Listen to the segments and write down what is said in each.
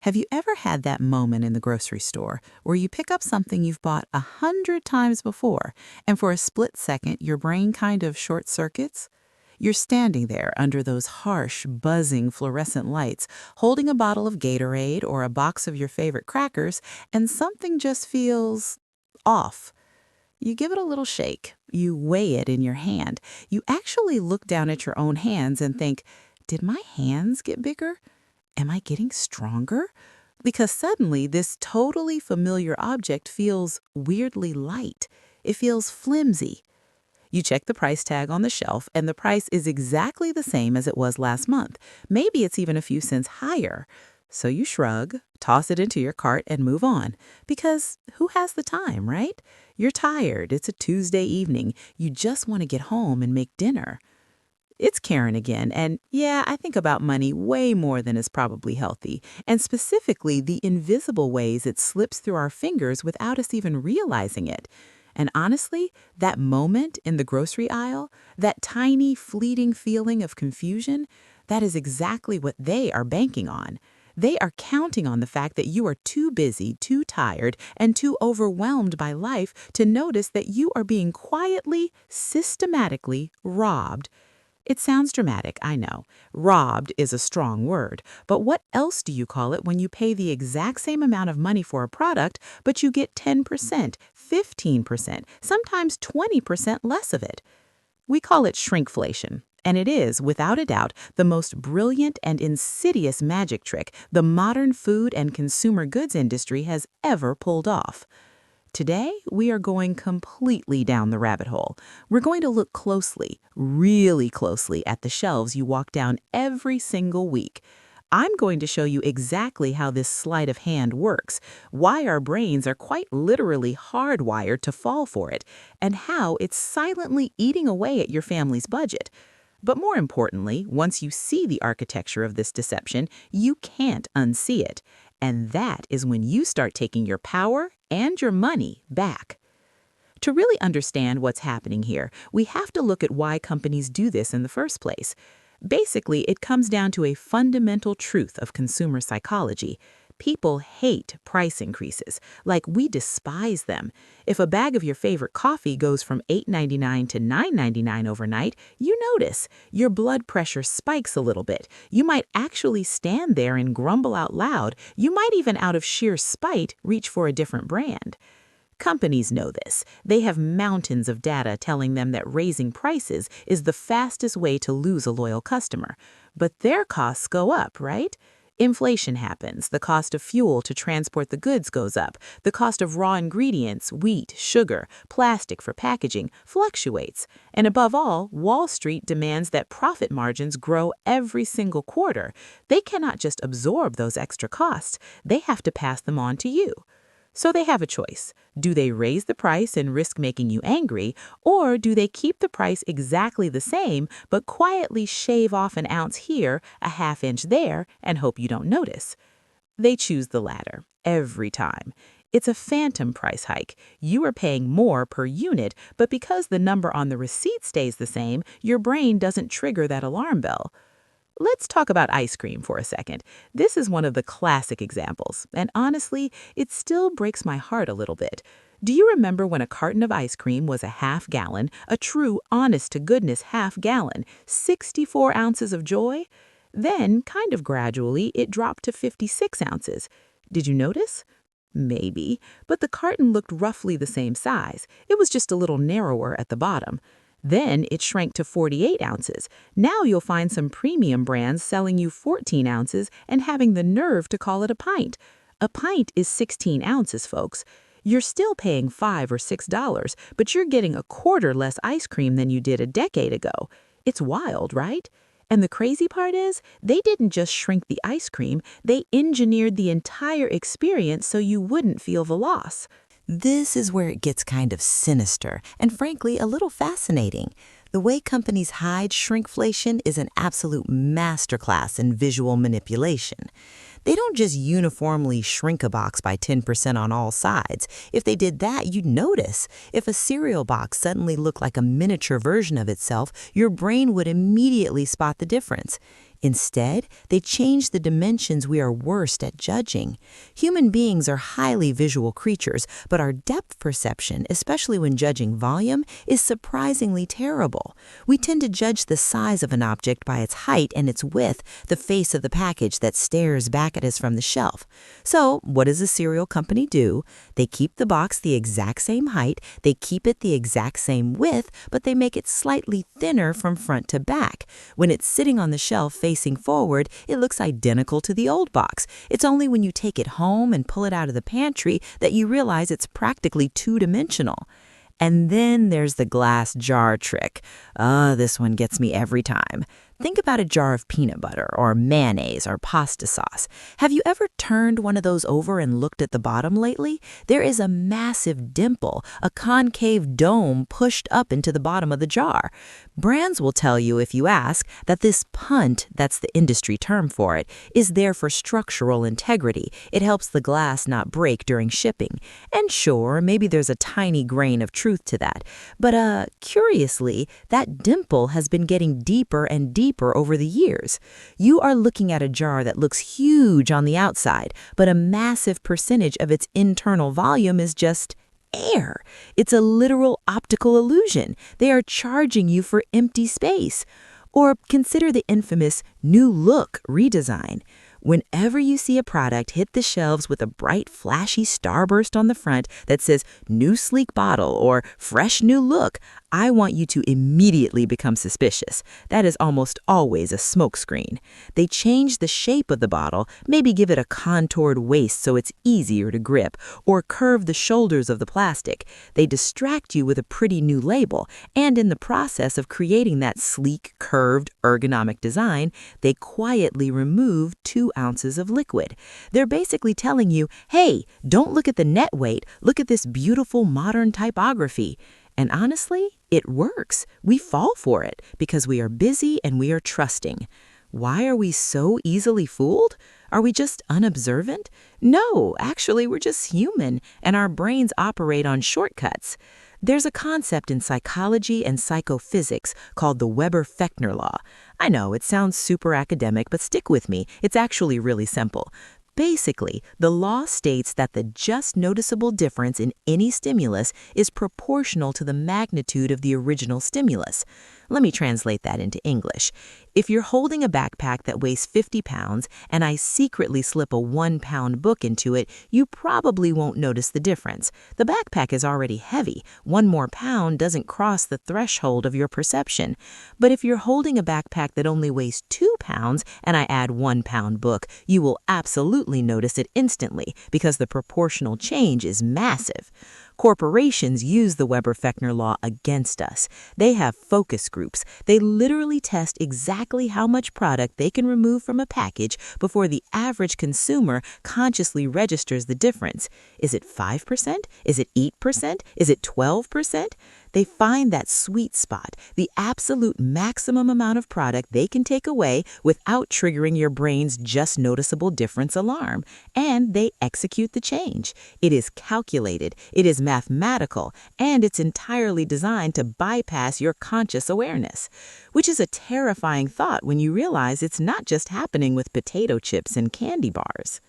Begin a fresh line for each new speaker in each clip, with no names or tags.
Have you ever had that moment in the grocery store where you pick up something you've bought 100 times before, and for a split second, your brain kind of short circuits? You're standing there under those harsh, buzzing fluorescent lights, holding a bottle of Gatorade or a box of your favorite crackers, and something just feels off. You give it a little shake. You weigh it in your hand. You actually look down at your own hands and think, did my hands get bigger? Am I getting stronger? Because suddenly this totally familiar object feels weirdly light. It feels flimsy. You check the price tag on the shelf, and the price is exactly the same as it was last month. Maybe it's even a few cents higher. So you shrug, toss it into your cart, and move on. Because who has the time, right? You're tired. It's a Tuesday evening. You just want to get home and make dinner. It's Karen again, and yeah, I think about money way more than is probably healthy, and specifically the invisible ways it slips through our fingers without us even realizing it. And honestly, that moment in the grocery aisle, that tiny, fleeting feeling of confusion, that is exactly what they are banking on. They are counting on the fact that you are too busy, too tired, and too overwhelmed by life to notice that you are being quietly, systematically robbed. It sounds dramatic, I know. Robbed is a strong word, but what else do you call it when you pay the exact same amount of money for a product, but you get 10%, 15%, sometimes 20% less of it? We call it shrinkflation. And it is, without a doubt, the most brilliant and insidious magic trick the modern food and consumer goods industry has ever pulled off. Today, we are going completely down the rabbit hole. We're going to look closely, really closely, at the shelves you walk down every single week. I'm going to show you exactly how this sleight of hand works, why our brains are quite literally hardwired to fall for it, and how it's silently eating away at your family's budget. But more importantly, once you see the architecture of this deception, you can't unsee it. And that is when you start taking your power and your money back. To really understand what's happening here, we have to look at why companies do this in the first place. Basically, it comes down to a fundamental truth of consumer psychology. People hate price increases, like we despise them. If a bag of your favorite coffee goes from $8.99 to $9.99 overnight, you notice. Your blood pressure spikes a little bit. You might actually stand there and grumble out loud. You might even, out of sheer spite, reach for a different brand. Companies know this. They have mountains of data telling them that raising prices is the fastest way to lose a loyal customer. But their costs go up, right? Inflation happens. The cost of fuel to transport the goods goes up. The cost of raw ingredients, wheat, sugar, plastic for packaging, fluctuates. And above all, Wall Street demands that profit margins grow every single quarter. They cannot just absorb those extra costs. They have to pass them on to you. So they have a choice. Do they raise the price and risk making you angry, or do they keep the price exactly the same but quietly shave off an ounce here, a half inch there, and hope you don't notice? They choose the latter, every time. It's a phantom price hike. You are paying more per unit, but because the number on the receipt stays the same, your brain doesn't trigger that alarm bell. Let's talk about ice cream for a second. This is one of the classic examples, and honestly, it still breaks my heart a little bit. Do you remember when a carton of ice cream was a half gallon, a true honest-to-goodness half gallon, 64 ounces of joy? Then, kind of gradually, it dropped to 56 ounces. Did you notice? Maybe, but the carton looked roughly the same size. It was just a little narrower at the bottom. Then it shrank to 48 ounces. Now you'll find some premium brands selling you 14 ounces and having the nerve to call it a pint. A pint is 16 ounces, folks. You're still paying $5 or $6, but you're getting a quarter less ice cream than you did a decade ago. It's wild, right? And the crazy part is, they didn't just shrink the ice cream, they engineered the entire experience so you wouldn't feel the loss. This is where it gets kind of sinister and frankly a little fascinating. The way companies hide shrinkflation is an absolute masterclass in visual manipulation. They don't just uniformly shrink a box by 10% on all sides. If they did that, you'd notice. If a cereal box suddenly looked like a miniature version of itself, your brain would immediately spot the difference.
Instead, they change the dimensions we are worst at judging. Human beings are highly visual creatures, but our depth perception, especially when judging volume, is surprisingly terrible. We tend to judge the size of an object by its height and its width, the face of the package that stares back at us from the shelf. So, what does a cereal company do? They keep the box the exact same height, they keep it the exact same width, but they make it slightly thinner from front to back. When it's sitting on the shelf facing forward, it looks identical to the old box. It's only when you take it home and pull it out of the pantry that you realize it's practically two-dimensional. And then there's the glass jar trick. This one gets me every time. Think about a jar of peanut butter or mayonnaise or pasta sauce. Have you ever turned one of those over and looked at the bottom lately? There is a massive dimple, a concave dome pushed up into the bottom of the jar. Brands will tell you, if you ask, that this punt, that's the industry term for it, is there for structural integrity. It helps the glass not break during shipping. And sure, maybe there's a tiny grain of truth to that. But curiously, that dimple has been getting deeper and deeper over the years. You are looking at a jar that looks huge on the outside, but a massive percentage of its internal volume is just air. It's a literal optical illusion. They are charging you for empty space. Or consider the infamous new look redesign. Whenever you see a product hit the shelves with a bright, flashy starburst on the front that says new sleek bottle or fresh new look, I want you to immediately become suspicious. That is almost always a smokescreen. They change the shape of the bottle, maybe give it a contoured waist so it's easier to grip, or curve the shoulders of the plastic. They distract you with a pretty new label, and in the process of creating that sleek, curved, ergonomic design, they quietly remove 2 ounces of liquid. They're basically telling you, hey, don't look at the net weight, look at this beautiful modern typography. And honestly, it works. We fall for it because we are busy and we are trusting. Why are we so easily fooled? Are we just unobservant? No, actually, we're just human, and our brains operate on shortcuts. There's a concept in psychology and psychophysics called the Weber-Fechner law. I know, it sounds super academic, but stick with me. It's actually really simple. Basically, the law states that the just noticeable difference in any stimulus is proportional to the magnitude of the original stimulus. Let me translate that into English. If you're holding a backpack that weighs 50 pounds and I secretly slip a 1-pound book into it, you probably won't notice the difference. The backpack is already heavy. 1 more pound doesn't cross the threshold of your perception. But if you're holding a backpack that only weighs 2 pounds and I add 1-pound book, you will absolutely notice it instantly because the proportional change is massive. Corporations use the Weber-Fechner law against us. They have focus groups. They literally test exactly how much product they can remove from a package before the average consumer consciously registers the difference. Is it 5%? Is it 8%? Is it 12%? They find that sweet spot, the absolute maximum amount of product they can take away without triggering your brain's just noticeable difference alarm. And they execute the change. It is calculated, it is mathematical, and it's entirely designed to bypass your conscious awareness. Which is a terrifying thought when you realize it's not just happening with potato chips and candy bars.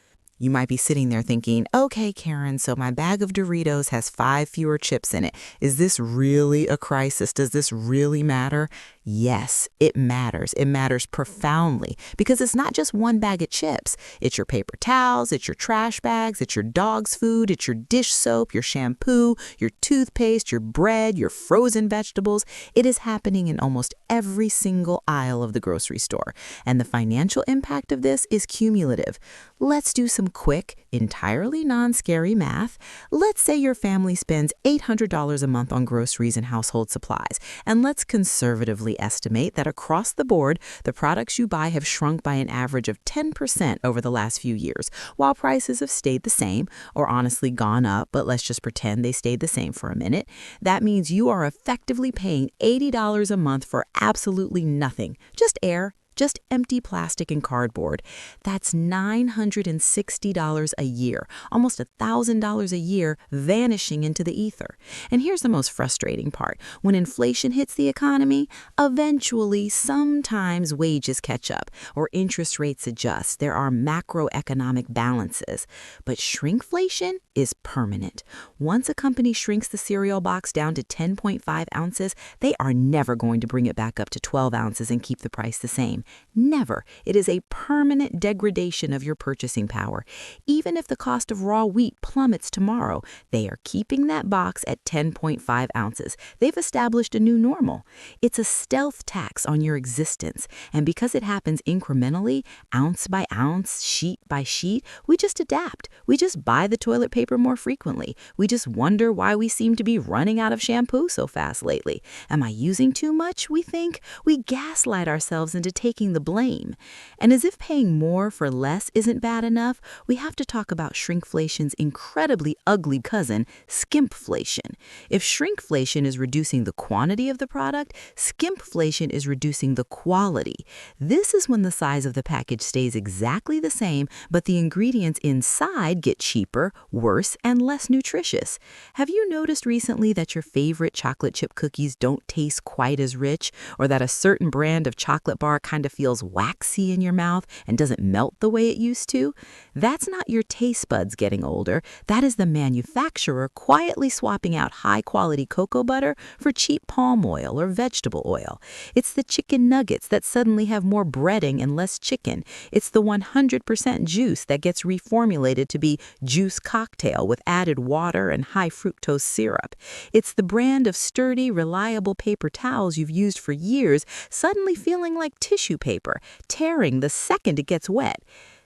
You might be sitting there thinking, okay, Karen, so my bag of Doritos has 5 fewer chips in it. Is this really a crisis? Does this really matter? Yes, it matters. It matters profoundly because it's not just one bag of chips. It's your paper towels, it's your trash bags, it's your dog's food, it's your dish soap, your shampoo, your toothpaste, your bread, your frozen vegetables. It is happening in almost every single aisle of the grocery store. And the financial impact of this is cumulative. Let's do some quick, entirely non-scary math. Let's say your family spends $800 a month on groceries and household supplies, and let's conservatively estimate that across the board, the products you buy have shrunk by an average of 10% over the last few years, while prices have stayed the same, or honestly gone up, but let's just pretend they stayed the same for a minute. That means you are effectively paying $80 a month for absolutely nothing, just air,
just empty plastic and cardboard. That's $960 a year, almost $1,000 a year vanishing into the ether. And here's the most frustrating part. When inflation hits the economy, eventually, sometimes wages catch up or interest rates adjust. There are macroeconomic balances. But shrinkflation is permanent. Once a company shrinks the cereal box down to 10.5 ounces, they are never going to bring it back up to 12 ounces and keep the price the same. Never. It is a permanent degradation of your purchasing power. Even if the cost of raw wheat plummets tomorrow, they are keeping that box at 10.5 ounces. They've established a new normal. It's a stealth tax on your existence. And because it happens incrementally, ounce by ounce, sheet by sheet, we just adapt. We just buy the toilet paper more frequently. We just wonder why we seem to be running out of shampoo so fast lately. Am I using too much, we think? We gaslight ourselves into taking the blame. And as if paying more for less isn't bad enough, we have to talk about shrinkflation's incredibly ugly cousin, skimpflation. If shrinkflation is reducing the quantity of the product, skimpflation is reducing the quality. This is when the size of the package stays exactly the same, but the ingredients inside get cheaper, worse, and less nutritious. Have you noticed recently that your favorite chocolate chip cookies don't taste quite as rich, or that a certain brand of chocolate bar kind of feels waxy in your mouth and doesn't melt the way it used to? That's not your taste buds getting older. That is the manufacturer quietly swapping out high-quality cocoa butter for cheap palm oil or vegetable oil. It's the chicken nuggets that suddenly have more breading and less chicken. It's the 100% juice that gets reformulated to be juice cocktail with added water and high fructose syrup. It's the brand of sturdy, reliable paper towels you've used for years suddenly feeling like tissue paper, tearing the second it gets wet.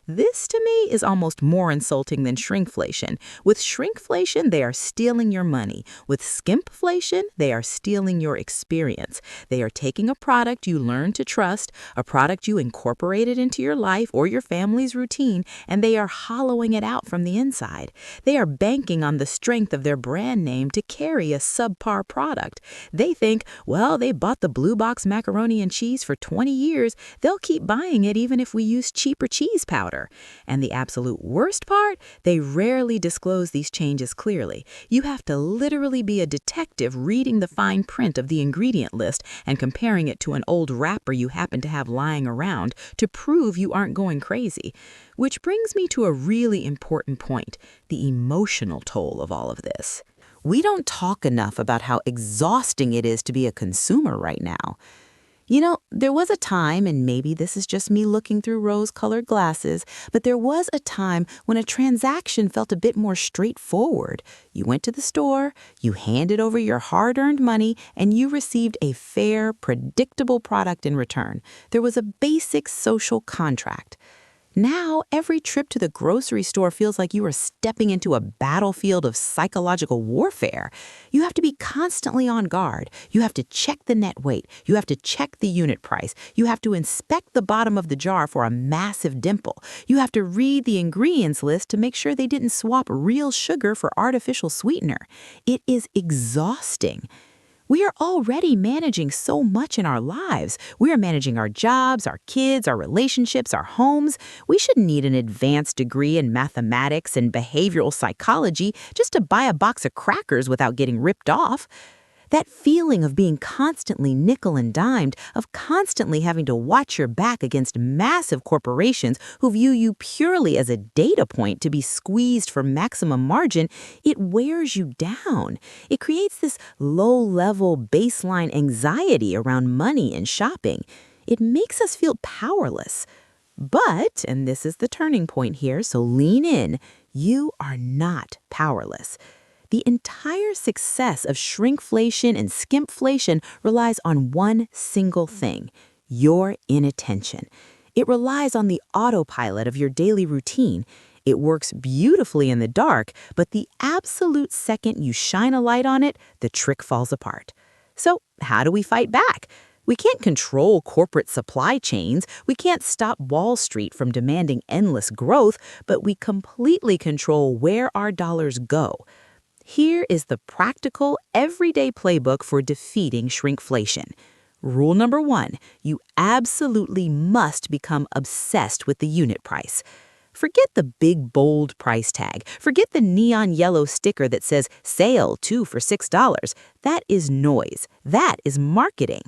This, to me, is almost more insulting than shrinkflation. With shrinkflation, they are stealing your money. With skimpflation, they are stealing your experience. They are taking a product you learned to trust, a product you incorporated into your life or your family's routine, and they are hollowing it out from the inside. They are banking on the strength of their brand name to carry a subpar product. They think, well, they bought the blue box macaroni and cheese for 20 years. They'll keep buying it even if we use cheaper cheese powder. And the absolute worst part, they rarely disclose these changes clearly. You have to literally be a detective reading the fine print of the ingredient list and comparing it to an old wrapper you happen to have lying around to prove you aren't going crazy. Which brings me to a really important point, the emotional toll of all of this. We don't talk enough about how exhausting it is to be a consumer right now. You know, there was a time, and maybe this is just me looking through rose-colored glasses, but there was a time when a transaction felt a bit more straightforward. You went to the store, you handed over your hard-earned money, and you received a fair, predictable product in return. There was a basic social contract. Now, every trip to the grocery store feels like you are stepping into a battlefield of psychological warfare. You have to be constantly on guard. You have to check the net weight. You have to check the unit price. You have to inspect the bottom of the jar for a massive dimple. You have to read the ingredients list to make sure they didn't swap real sugar for artificial sweetener. It is exhausting. We are already managing so much in our lives. We are managing our jobs, our kids, our relationships, our homes. We shouldn't need an advanced degree in mathematics and behavioral psychology just to buy a box of crackers without getting ripped off. That feeling of being constantly nickel and dimed, of constantly having to watch your back against massive corporations who view you purely as a data point to be squeezed for maximum margin, it wears you down. It creates this low-level baseline anxiety around money and shopping. It makes us feel powerless. But, and this is the turning point here, so lean in, you are not powerless. The entire success of shrinkflation and skimpflation relies on one single thing, your inattention. It relies on the autopilot of your daily routine. It works beautifully in the dark, but the absolute second you shine a light on it, the trick falls apart. So, how do we fight back? We can't control corporate supply chains. We can't stop Wall Street from demanding endless growth, but we completely control where our dollars go. Here is the practical, everyday playbook for defeating shrinkflation. Rule number 1, you absolutely must become obsessed with the unit price. Forget the big, bold price tag. Forget the neon yellow sticker that says, sale 2 for $6. That is noise. That is marketing.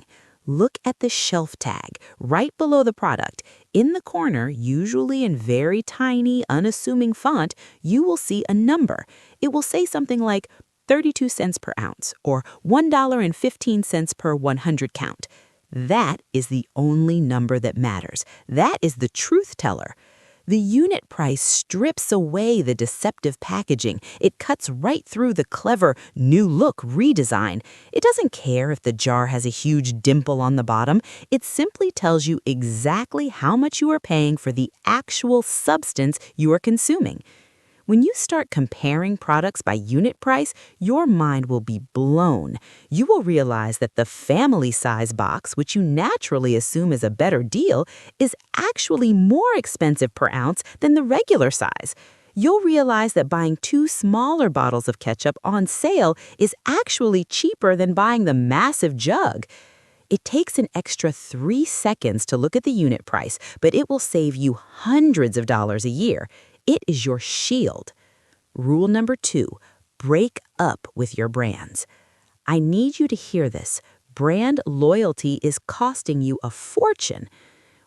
Look at the shelf tag right below the product. In the corner, usually in very tiny, unassuming font, you will see a number. It will say something like 32 cents per ounce or $1.15 per 100 count. That is the only number that matters. That is the truth teller. The unit price strips away the deceptive packaging. It cuts right through the clever new look redesign. It doesn't care if the jar has a huge dimple on the bottom. It simply tells you exactly how much you are paying for the actual substance you are consuming. When you start comparing products by unit price, your mind will be blown. You will realize that the family size box, which you naturally assume is a better deal, is actually more expensive per ounce than the regular size. You'll realize that buying 2 smaller bottles of ketchup on sale is actually cheaper than buying the massive jug. It takes an extra 3 seconds to look at the unit price, but it will save you hundreds of dollars a year. It is your shield. Rule number 2, break up with your brands. I need you to hear this. Brand loyalty is costing you a fortune.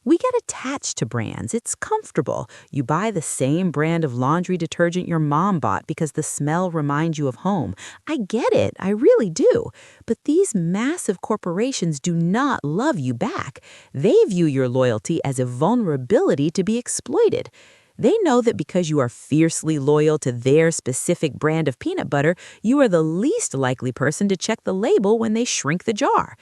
We get attached to brands. It's comfortable. You buy the same brand of laundry detergent your mom bought because the smell reminds you of home. I get it. I really do. But these massive corporations do not love you back. They view your loyalty as a vulnerability to be exploited. They know that because you are fiercely loyal to their specific brand of peanut butter, you are the least likely person to check the label when they shrink the jar.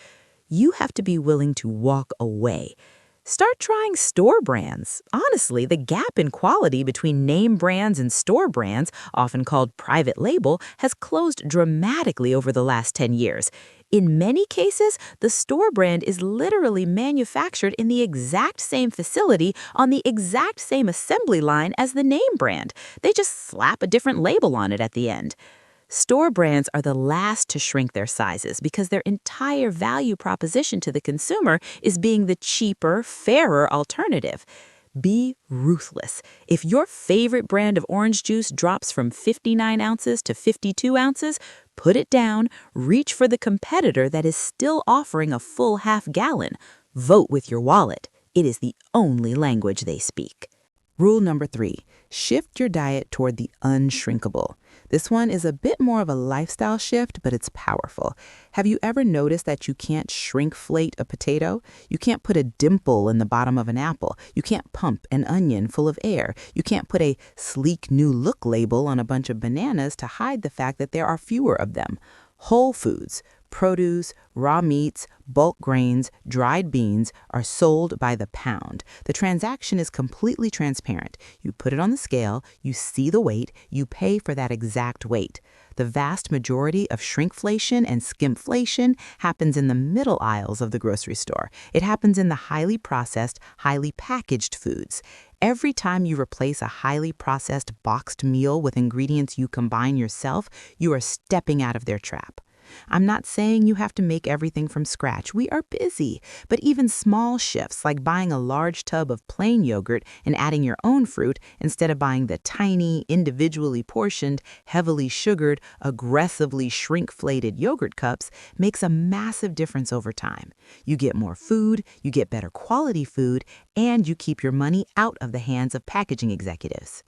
You have to be willing to walk away. Start trying store brands. Honestly, the gap in quality between name brands and store brands, often called private label, has closed dramatically over the last 10 years. In many cases, the store brand is literally manufactured in the exact same facility on the exact same assembly line as the name brand. They just slap a different label on it at the end. Store brands are the last to shrink their sizes because their entire value proposition to the consumer is being the cheaper, fairer alternative. Be ruthless. If your favorite brand of orange juice drops from 59 ounces to 52 ounces, put it down, reach for the competitor that is still offering a full half gallon. Vote with your wallet. It is the only language they speak.
Rule number 3, shift your diet toward the unshrinkable. This one is a bit more of a lifestyle shift, but it's powerful. Have you ever noticed that you can't shrinkflate a potato? You can't put a dimple in the bottom of an apple. You can't pump an onion full of air. You can't put a sleek new look label on a bunch of bananas to hide the fact that there are fewer of them. Whole foods, produce, raw meats, bulk grains, dried beans are sold by the pound. The transaction is completely transparent. You put it on the scale, you see the weight, you pay for that exact weight. The vast majority of shrinkflation and skimpflation happens in the middle aisles of the grocery store. It happens in the highly processed, highly packaged foods. Every time you replace a highly processed boxed meal with ingredients you combine yourself, you are stepping out of their trap. I'm not saying you have to make everything from scratch. We are busy. But even small shifts, like buying a large tub of plain yogurt and adding your own fruit instead of buying the tiny, individually portioned, heavily sugared, aggressively shrinkflated yogurt cups, makes a massive difference over time. You get more food, you get better quality food, and you keep your money out of the hands of packaging executives.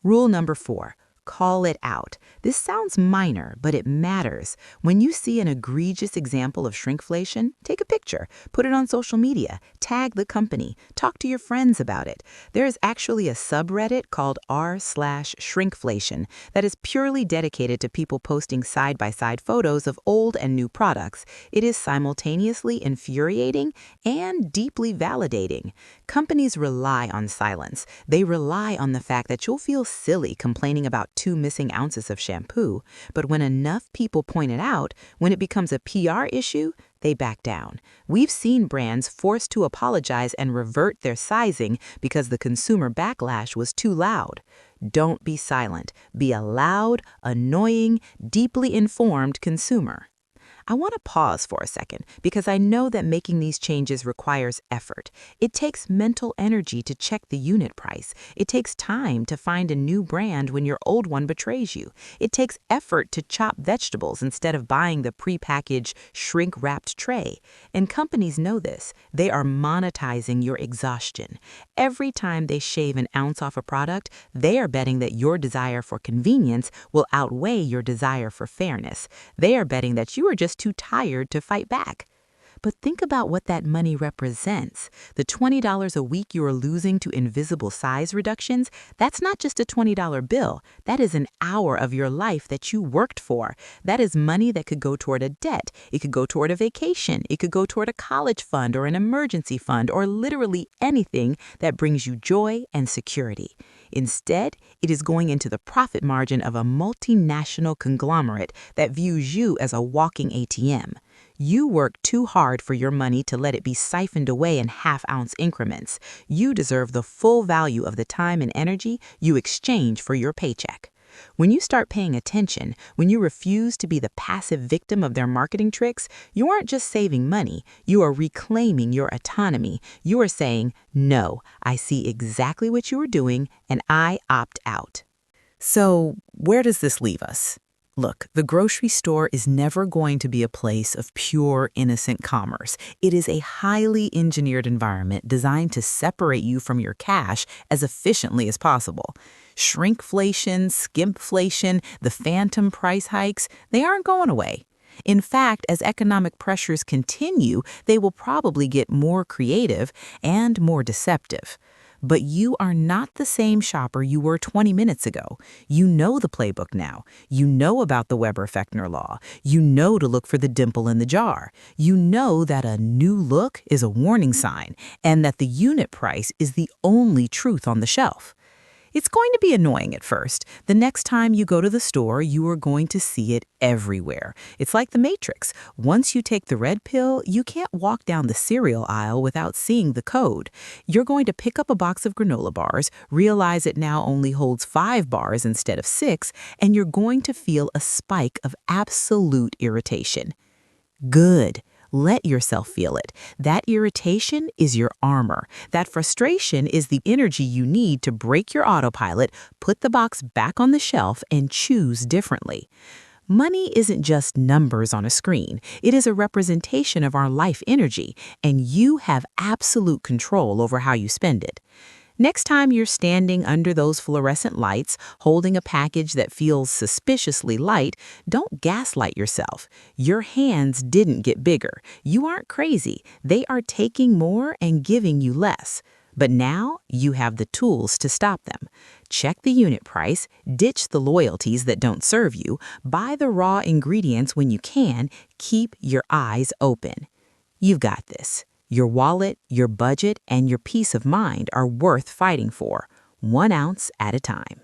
Rule number 4. Call it out. This sounds minor, but it matters. When you see an egregious example of shrinkflation, take a picture, put it on social media, tag the company, talk to your friends about it. There is actually a subreddit called r/shrinkflation that is purely dedicated to people posting side-by-side photos of old and new products. It is simultaneously infuriating and deeply validating. Companies rely on silence. They rely on the fact that you'll feel silly complaining about 2 missing ounces of shampoo, but when enough people point it out, when it becomes a PR issue, they back down. We've seen brands forced to apologize and revert their sizing because the consumer backlash was too loud. Don't be silent. Be a loud, annoying, deeply informed consumer.
I want to pause for a second because I know that making these changes requires effort. It takes mental energy to check the unit price. It takes time to find a new brand when your old one betrays you. It takes effort to chop vegetables instead of buying the prepackaged, shrink-wrapped tray. And companies know this. They are monetizing your exhaustion. Every time they shave an ounce off a product, they are betting that your desire for convenience will outweigh your desire for fairness. They are betting that you are just too tired to fight back. But think about what that money represents. The $20 a week you are losing to invisible size reductions, that's not just a $20 bill. That is an hour of your life that you worked for. That is money that could go toward a debt. It could go toward a vacation. It could go toward a college fund or an emergency fund or literally anything that brings you joy and security. Instead, it is going into the profit margin of a multinational conglomerate that views you as a walking ATM. You work too hard for your money to let it be siphoned away in half-ounce increments. You deserve the full value of the time and energy you exchange for your paycheck. When you start paying attention, when you refuse to be the passive victim of their marketing tricks, you aren't just saving money, you are reclaiming your autonomy. You are saying, no, I see exactly what you are doing and I opt out. So, where does this leave us? Look, the grocery store is never going to be a place of pure, innocent commerce. It is a highly engineered environment designed to separate you from your cash as efficiently as possible. Shrinkflation, skimpflation, the phantom price hikes, they aren't going away. In fact, as economic pressures continue, they will probably get more creative and more deceptive. But you are not the same shopper you were 20 minutes ago. You know the playbook now. You know about the Weber-Fechner law. You know to look for the dimple in the jar. You know that a new look is a warning sign and that the unit price is the only truth on the shelf. It's going to be annoying at first. The next time you go to the store, you are going to see it everywhere. It's like the Matrix. Once you take the red pill, you can't walk down the cereal aisle without seeing the code. You're going to pick up a box of granola bars, realize it now only holds 5 bars instead of 6, and you're going to feel a spike of absolute irritation. Good. Let yourself feel it. That irritation is your armor. That frustration is the energy you need to break your autopilot, put the box back on the shelf, and choose differently. Money isn't just numbers on a screen. It is a representation of our life energy, and you have absolute control over how you spend it. Next time you're standing under those fluorescent lights, holding a package that feels suspiciously light, don't gaslight yourself. Your hands didn't get bigger. You aren't crazy. They are taking more and giving you less. But now you have the tools to stop them. Check the unit price, ditch the loyalties that don't serve you, buy the raw ingredients when you can, keep your eyes open. You've got this. Your wallet, your budget, and your peace of mind are worth fighting for, 1 ounce at a time.